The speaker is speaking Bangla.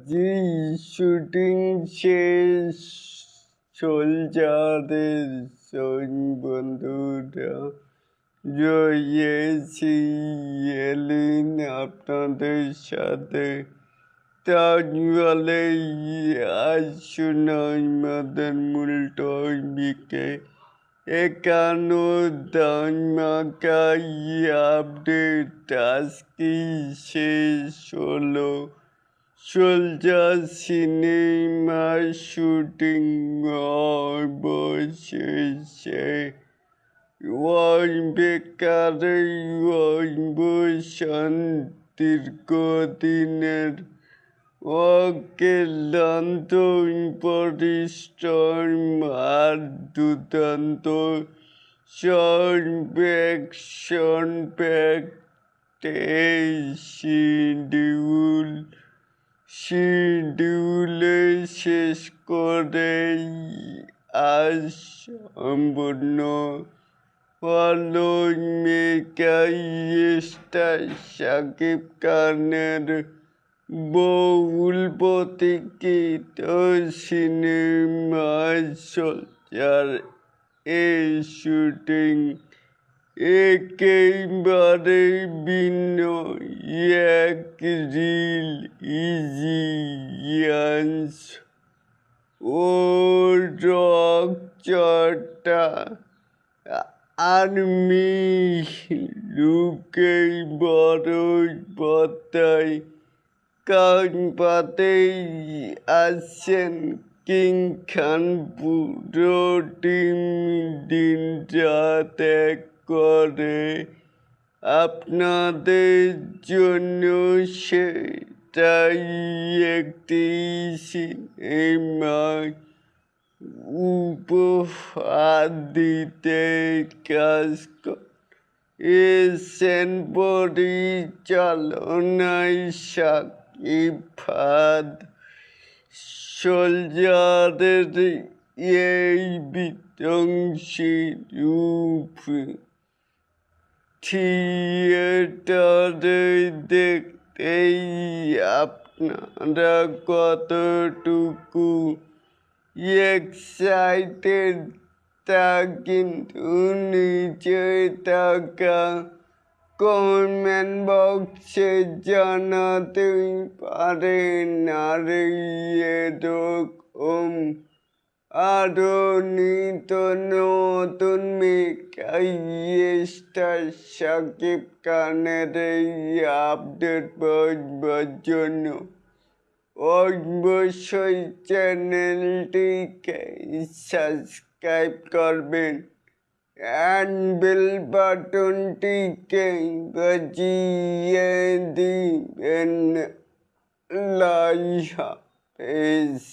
জি, শুটিং শেষ। সোলজারের বন্ধুরা রয়েছি এলিন আপনাদের সাথে। তাহলে আসুন আমাদের মূল টপিকে। একানো ধামাকাই আপডেট আজকে শেষ হলো। সোলজার সিনেমার শুটিং অবশেষে ওই বেকারে দীর্ঘদিনের অক্লান্ত পরিশ্রম আর দুর্দান্ত সর্বেক্ষণ এই শিডিউলে শেষ করেই আজ সম্পূর্ণ হলো মেগা স্টার শাকিব খানের বহুল প্রতীক্ষিত সিনেমা সোলজার এই শুটিং একেবারে ভিন্ন এক রিলিজিয়ান্স ও রকচটা আর্মি লুকেই বড় পর্দায় কান পাতেই আসছেন কিং খান। পুরো টিম দিন রাত এক করে আপনাদের জন্য সেটাই একটি সিনেমা উপহার দিতে কাজ করেছেন পরিচালনায় শাকিব খান। সোলজারের এই বিধ্বংসী রূপ থিয়েটারে দেখতেই আপনারা কতটুকু এক্সাইটেড তা কিন্তু নিচে থাকা কমেন্ট বক্সে জানাতেই পারেন। আর এরকম আরও নিত্য নতুন মেগা স্টার শাকিব খানের এই আপডেট পাওয়ার জন্য অবশ্যই চ্যানেলটিকে সাবস্ক্রাইব করবেন অ্যান্ড বেল বাটনটিকে বাজিয়ে দিবেন। আল্লাহ হাফেজ।